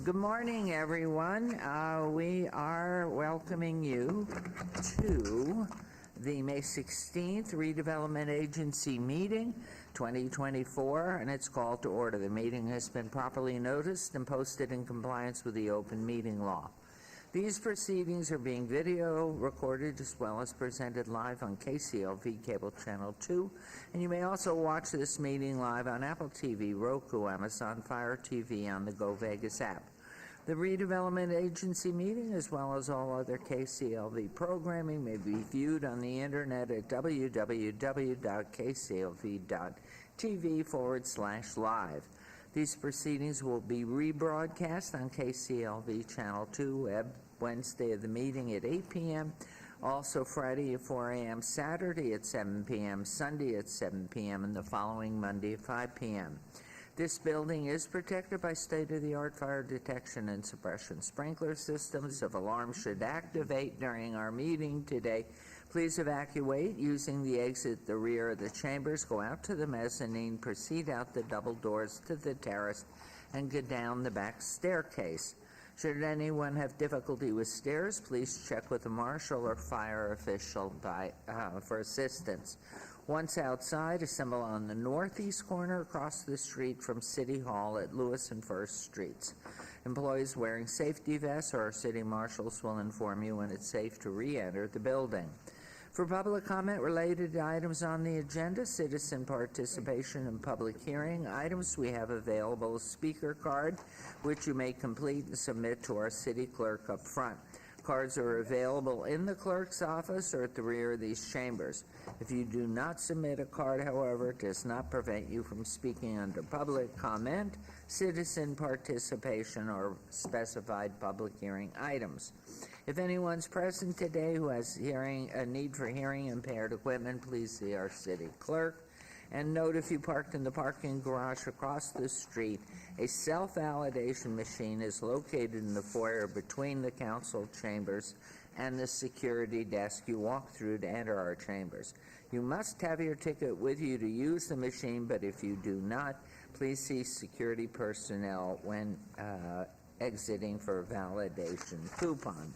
Good morning, everyone. We are welcoming you to the May 16th Redevelopment Agency meeting 2024, and it's called to order. The meeting has been properly noticed and posted in compliance with the open meeting law. These proceedings are being video recorded as well as presented live on KCLV Cable Channel 2, and you may also watch this meeting live on Apple TV, Roku, Amazon Fire TV, on the Go Vegas app. The Redevelopment Agency meeting, as well as all other KCLV programming, may be viewed on the internet at www.kclv.tv/live. These proceedings will be rebroadcast on KCLV Channel 2 web Wednesday of the meeting at 8 p.m., also Friday at 4 a.m., Saturday at 7 p.m., Sunday at 7 p.m., and the following Monday at 5 p.m. This building is protected by state-of-the-art fire detection and suppression sprinkler systems. If alarms should activate during our meeting today, please evacuate using the exit at the rear of the chambers, go out to the mezzanine, proceed out the double doors to the terrace, and go down the back staircase. Should anyone have difficulty with stairs, please check with a marshal or fire official for assistance. Once outside, assemble on the northeast corner across the street from City Hall at Lewis and First Streets. Employees wearing safety vests or city marshals will inform you when it's safe to re-enter the building. For public comment related to items on the agenda, citizen participation and public hearing items, we have available a speaker card, which you may complete and submit to our city clerk up front. Cards are available in the clerk's office or at the rear of these chambers. If you do not submit a card, however, it does not prevent you from speaking under public comment, citizen participation, or specified public hearing items. If anyone's present today who has a need for hearing impaired equipment, please see our city clerk. And note, if you parked in the parking garage across the street, a self-validation machine is located in the foyer between the council chambers and the security desk you walk through to enter our chambers. You must have your ticket with you to use the machine, but if you do not, please see security personnel when exiting for a validation coupon.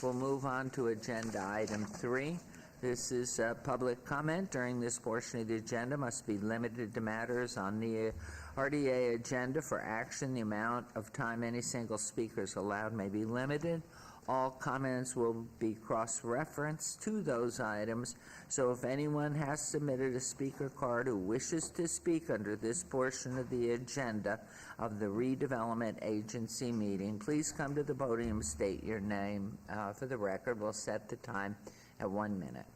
We'll move on to agenda item 3. This is public comment. During this portion of the agenda must be limited to matters on the RDA agenda for action. The amount of time any single speaker is allowed may be limited. All comments will be cross-referenced to those items, so if anyone has submitted a speaker card who wishes to speak under this portion of the agenda of the Redevelopment Agency meeting, please come to the podium, state your name for the record. We'll set the time at 1 minute.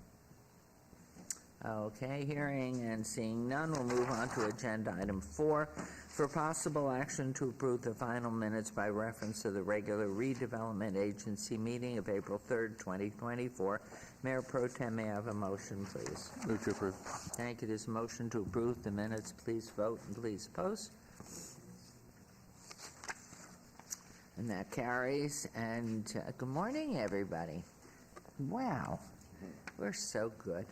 Okay, hearing and seeing none, we'll move on to agenda item 4 for possible action to approve the final minutes by reference to the regular Redevelopment Agency meeting of April 3rd, 2024. Mayor Pro Tem, may I have a motion, please? Move to approve. Thank you. There's a motion to approve the minutes. Please vote and please post. And that carries. And good morning, everybody. Wow, we're so good.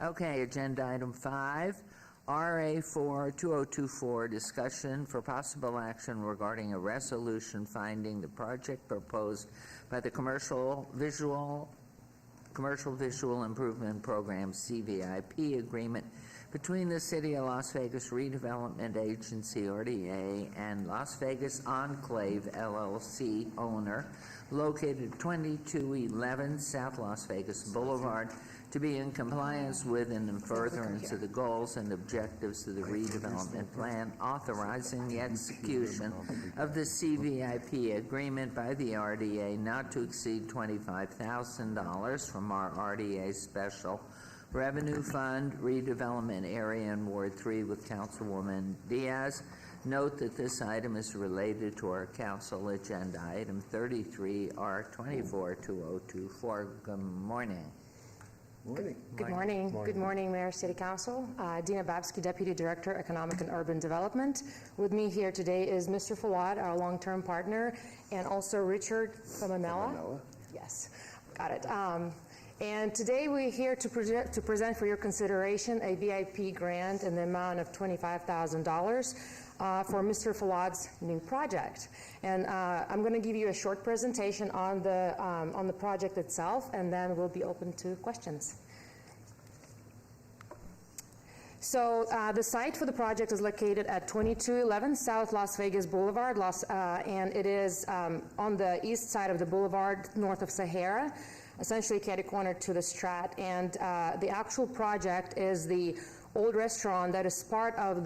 Okay, agenda item 5, RA4-2024, discussion for possible action regarding a resolution finding the project proposed by the Commercial Visual Improvement Program, CVIP, agreement between the City of Las Vegas Redevelopment Agency, RDA, and Las Vegas Enclave, LLC owner, located 2211 South Las Vegas Boulevard, to be in compliance with and in furtherance of the goals and objectives of the redevelopment plan, authorizing the execution of the CVIP agreement by the RDA not to exceed $25,000 from our RDA Special Revenue Fund, Redevelopment Area in Ward 3 with Councilwoman Diaz. Note that this item is related to our council agenda, item 33, R24-2024. Good morning. Good morning. Good morning, Mayor, City Council. Dina Babsky, Deputy Director, Economic and Urban Development. With me here today is Mr. Fawad, our long-term partner, and also Richard Famanella. Yes, got it. And today we're here to present for your consideration a VIP grant in the amount of $25,000 for Mr. Fawad's new project. And I'm going to give you a short presentation on the project itself, and then we'll be open to questions. So the site for the project is located at 2211 South Las Vegas Boulevard, and it is on the east side of the boulevard, north of Sahara, essentially catty-corner to the Strat. And the actual project is the old restaurant that is part of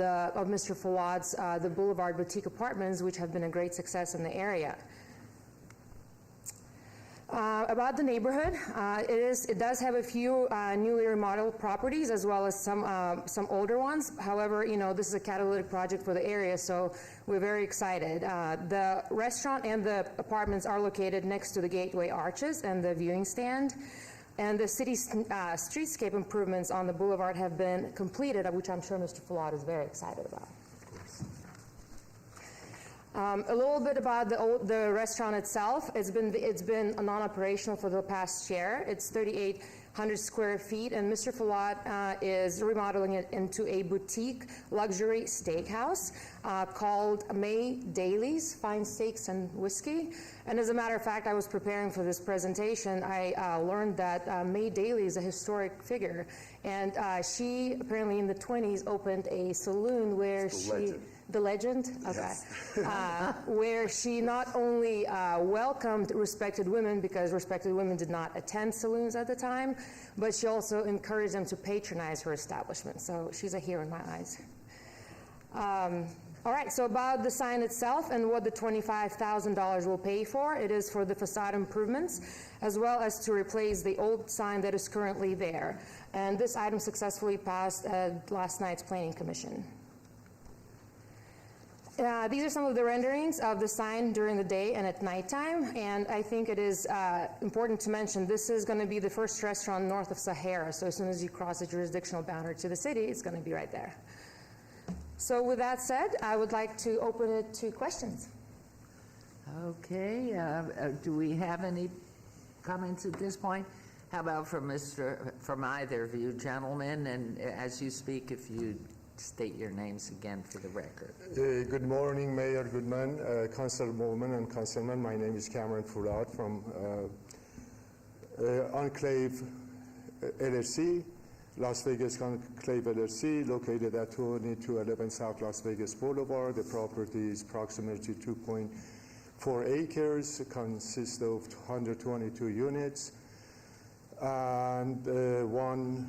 Mr. Fawad's the Boulevard Boutique Apartments, which have been a great success in the area. About the neighborhood, it does have a few newly remodeled properties as well as some older ones. However, this is a catalytic project for the area, so we're very excited. The restaurant and the apartments are located next to the gateway arches and the viewing stand. And the city's streetscape improvements on the boulevard have been completed, which I'm sure Mr. Fawad is very excited about. A little bit about the restaurant itself. It's been non-operational for the past year. It's 3,800 square feet, and Mr. Fawad is remodeling it into a boutique luxury steakhouse called May Daly's Fine Steaks and Whiskey. And as a matter of fact, I was preparing for this presentation. I learned that May Daly is a historic figure, and she apparently in the 1920s opened a saloon where The legend? Okay. Yes. Where she not only welcomed respected women, because respected women did not attend saloons at the time, but she also encouraged them to patronize her establishment. So she's a hero in my eyes. All right, so about the sign itself and what the $25,000 will pay for. It is for the facade improvements, as well as to replace the old sign that is currently there. And this item successfully passed last night's Planning Commission. These are some of the renderings of the sign during the day and at nighttime, and I think it is important to mention this is going to be the first restaurant north of Sahara, so as soon as you cross the jurisdictional boundary to the city, it's going to be right there. So with that said, I would like to open it to questions. Okay, do we have any comments at this point? How about from either of you gentlemen, and as you speak, if you state your names again for the record. Good morning, Mayor Goodman, Councilwoman and Councilman. My name is Cameron Fouad from Enclave LLC, Las Vegas Enclave LLC, located at 2211 South Las Vegas Boulevard. The property is approximately 2.4 acres, consists of 122 units, and one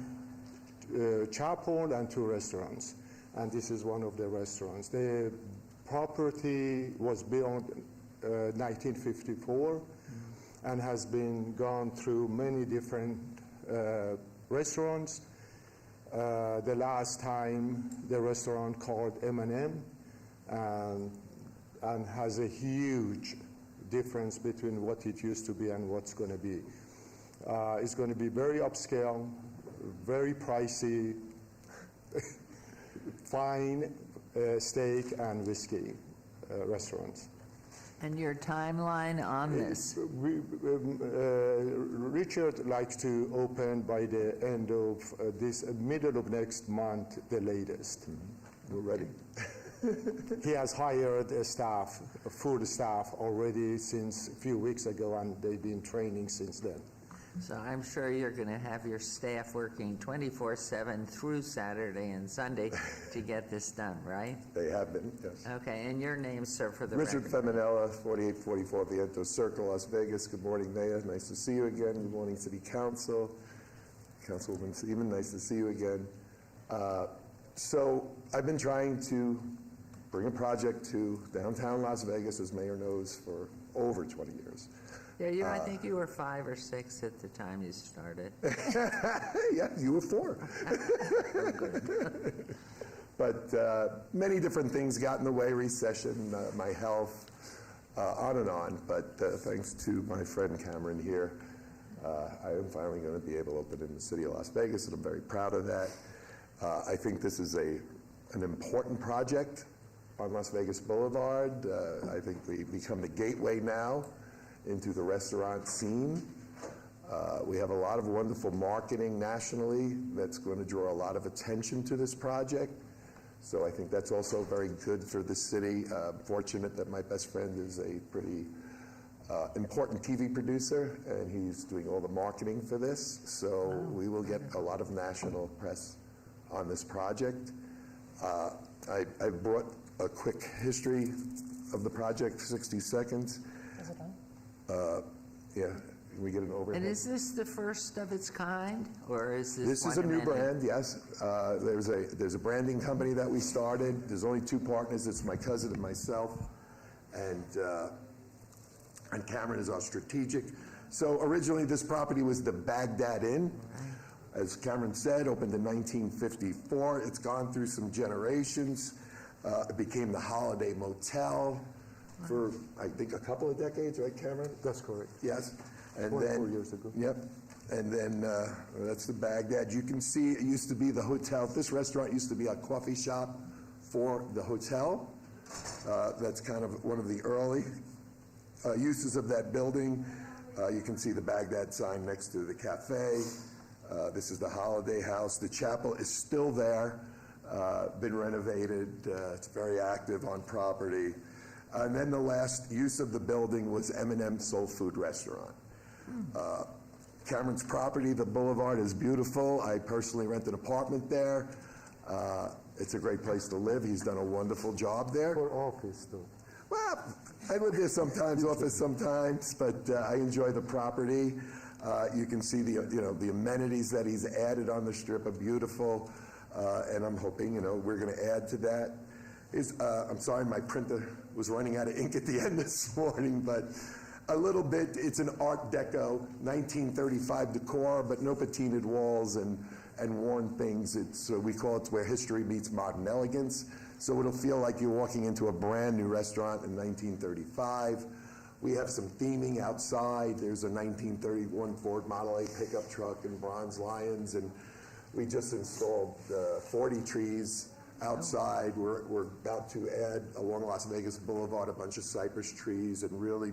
chapel and 2 restaurants. And this is one of the restaurants. The property was built 1954 and has been gone through many different restaurants. The last time the restaurant called M&M and has a huge difference between what it used to be and what's going to be. It's going to be very upscale, very pricey, fine steak and whiskey restaurants. And your timeline on this? Richard likes to open by the end of middle of next month, the latest. We're ready. He has hired a full staff already since a few weeks ago, and they've been training since then. So I'm sure you're going to have your staff working 24/7 through Saturday and Sunday to get this done, right? They have been, yes. Okay, and your name, sir, for the Richard record. Feminella, 4844 Viento Circle, Las Vegas. Good morning, Mayor. Nice to see you again. Good morning, City Council. Councilwoman Seaman, nice to see you again. So I've been trying to bring a project to downtown Las Vegas, as Mayor knows, for over 20 years. Yeah, I think you were 5 or 6 at the time you started. Yeah, you were 4. But many different things got in the way, recession, my health, on and on. But thanks to my friend Cameron here, I am finally going to be able to open in the city of Las Vegas, and I'm very proud of that. I think this is an important project on Las Vegas Boulevard. I think we become the gateway now into the restaurant scene. We have a lot of wonderful marketing nationally that's going to draw a lot of attention to this project. So I think that's also very good for the city. Fortunate that my best friend is a pretty important TV producer, and he's doing all the marketing for this. So we will get a lot of national press on this project. I brought a quick history of the project, 60 seconds. Is it done? Yeah, can we get an overhead? And is this the first of its kind, or is this This is a one new of many? brand, yes. There's a branding company that we started. There's only 2 partners. It's my cousin and myself, and Cameron is our strategic. So originally, this property was the Baghdad Inn. As Cameron said, opened in 1954. It's gone through some generations. It became the Holiday Motel for, I think, a couple of decades, right, Cameron? That's correct. Yes. And 24 years ago. Yep. And then that's the Baghdad. You can see it used to be the hotel. This restaurant used to be a coffee shop for the hotel. That's kind of one of the early uses of that building. You can see the Baghdad sign next to the cafe. This is the Holiday House. The chapel is still there, been renovated. It's very active on property. And then the last use of the building was M&M Soul Food Restaurant. Cameron's property, the boulevard, is beautiful. I personally rent an apartment there. It's a great place to live. He's done a wonderful job there. For office, though. Well, I live there sometimes, office sometimes, but I enjoy the property. You can see the amenities that he's added on the strip are beautiful, and I'm hoping we're going to add to that. I'm sorry, my printer was running out of ink at the end this morning, but a little bit. It's an Art Deco 1935 decor, but no patinaed walls and worn things. We call it where history meets modern elegance. So it'll feel like you're walking into a brand new restaurant in 1935. We have some theming outside. There's a 1931 Ford Model A pickup truck and bronze lions, and we just installed 40 trees outside. We're about to add along Las Vegas Boulevard a bunch of cypress trees and really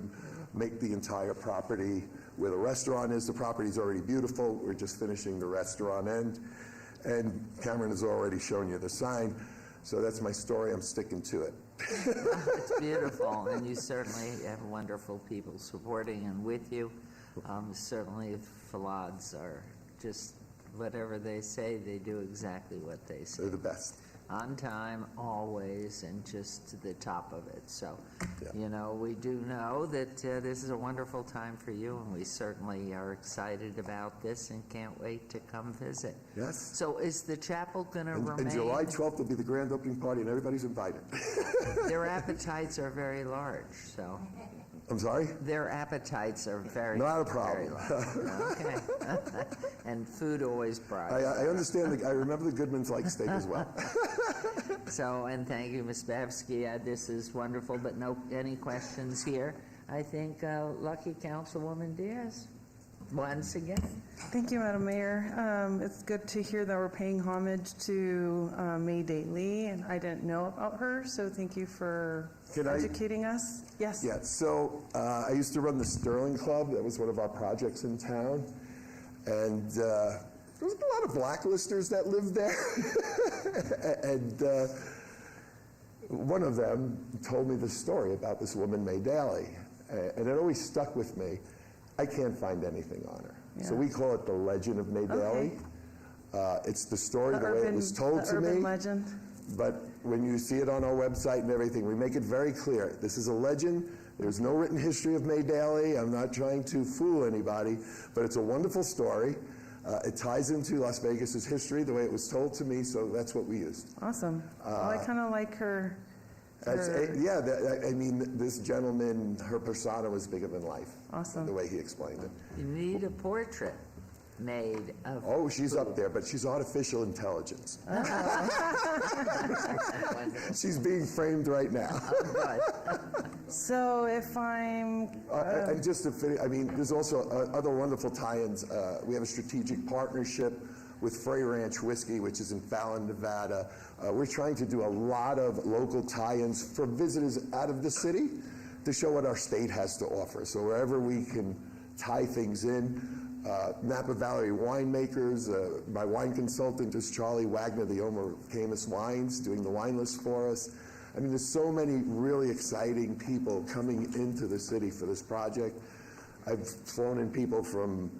make the entire property where the restaurant is. The property's already beautiful. We're just finishing the restaurant end, and Cameron has already shown you the sign. So that's my story. I'm sticking to it. It's beautiful, and you certainly have wonderful people supporting and with you. Certainly, Fallads are just whatever they say, they do exactly what they say. They're the best. On time, always, and just to the top of it. So, Yeah. we do know that this is a wonderful time for you, and we certainly are excited about this and can't wait to come visit. Yes. So is the chapel going to remain? And July 12th will be the grand opening party, and everybody's invited. Their appetites are very large, so. I'm sorry? Their appetites are very, Not a very problem. large. Okay. And food always bright. I understand. I remember the Goodmans like steak as well. So, and thank you, Ms. Babsky. This is wonderful, but any questions here? I think lucky Councilwoman Diaz, once again. Thank you, Madam Mayor. It's good to hear that we're paying homage to May Lee, and I didn't know about her, so thank you for educating us. Yes. Yeah, so I used to run the Sterling Club. That was one of our projects in town. And there was a lot of blacklisters that lived there. And one of them told me the story about this woman, May Daly. And it always stuck with me. I can't find anything on her. Yeah. So we call it the legend of May Daly. It's the story, the way it was told to me. Urban legend. But when you see it on our website and everything, we make it very clear. This is a legend. There's no written history of May Daly. I'm not trying to fool anybody, but it's a wonderful story. It ties into Las Vegas's history the way it was told to me, so that's what we used. Awesome. Well, I kind of like her. This gentleman, her persona was bigger than life. Awesome. The way he explained it. You need a portrait made of. Oh, she's up there, but she's artificial intelligence. She's being framed right now. So if I'm... And just to finish, there's also other wonderful tie-ins. We have a strategic partnership with Frey Ranch Whiskey, which is in Fallon, Nevada. We're trying to do a lot of local tie-ins for visitors out of the city to show what our state has to offer. So wherever we can tie things in, Napa Valley winemakers. My wine consultant is Charlie Wagner, the owner of Camus Wines, doing the wine list for us. I mean, there's so many really exciting people coming into the city for this project. I've flown in people from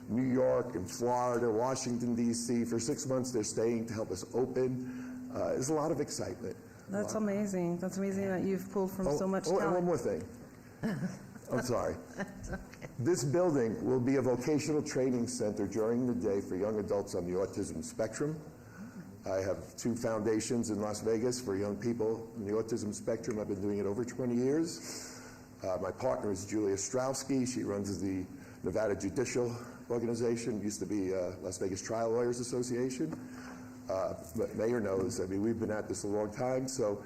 New York and Florida, Washington, D.C. For 6 months, they're staying to help us open. There's a lot of excitement. That's amazing. That's amazing that you've pulled from so much talent. And one more thing. I'm sorry. This building will be a vocational training center during the day for young adults on the autism spectrum. I have 2 foundations in Las Vegas for young people in the autism spectrum. I've been doing it over 20 years. My partner is Julia Strowski. She runs the Nevada Judicial Organization, used to be Las Vegas Trial Lawyers Association. But Mayor knows, I mean, we've been at this a long time. So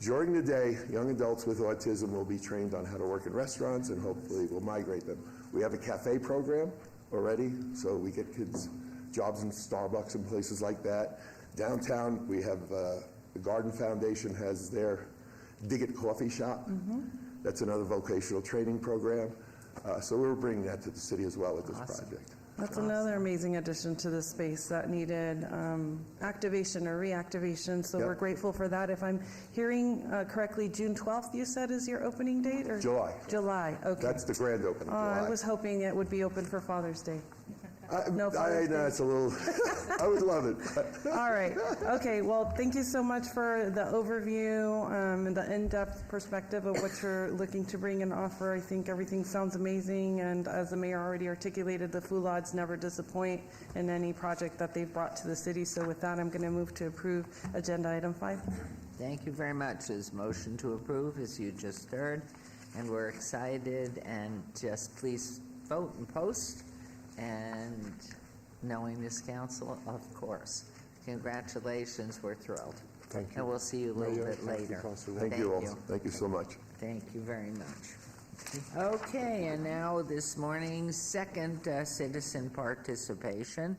during the day, young adults with autism will be trained on how to work in restaurants, and hopefully we'll migrate them. We have a cafe program already, so we get kids jobs in Starbucks and places like that. Downtown, we have the Garden Foundation has their Dig It coffee shop. That's another vocational training program. So we're bringing that to the city as well with this project. That's another amazing addition to the space that needed activation or reactivation, so we're grateful for that. If I'm hearing correctly, June 12th, you said, is your opening date? Or July. July, okay. That's the grand opening, July. I was hoping it would be open for Father's Day. No I Father's know Day. it's a little, I would love it. All right. Okay. Well, thank you so much for the overview and the in-depth perspective of what you're looking to bring and offer. I think everything sounds amazing, and as the mayor already articulated, the Foulades never disappoint in any project that they've brought to the city. So with that, I'm going to move to approve agenda item 5. Thank you very much. There's motion to approve, as you just heard, and we're excited, and just please vote and post. And knowing this council, of course. Congratulations, we're thrilled. Thank you. And we'll see you a little bit later. Thank you all. Thank you so much. Thank you very much. Okay, and now this morning's second citizen participation.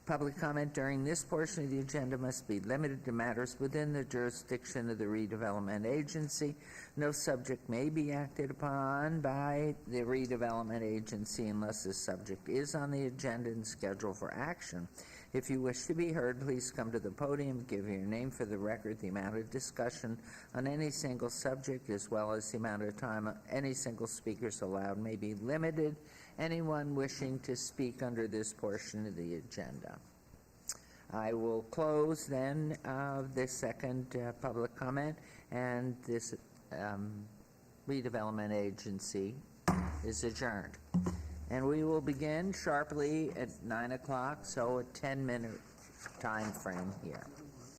Public comment during this portion of the agenda must be limited to matters within the jurisdiction of the redevelopment agency. No subject may be acted upon by the redevelopment agency unless the subject is on the agenda and scheduled for action. If you wish to be heard, please come to the podium, give your name for the record. The amount of discussion on any single subject, as well as the amount of time any single speaker is allowed, may be limited. Anyone wishing to speak under this portion of the agenda. I will close then this second public comment, and this redevelopment agency is adjourned. And we will begin sharply at 9 o'clock, so a 10-minute time frame here.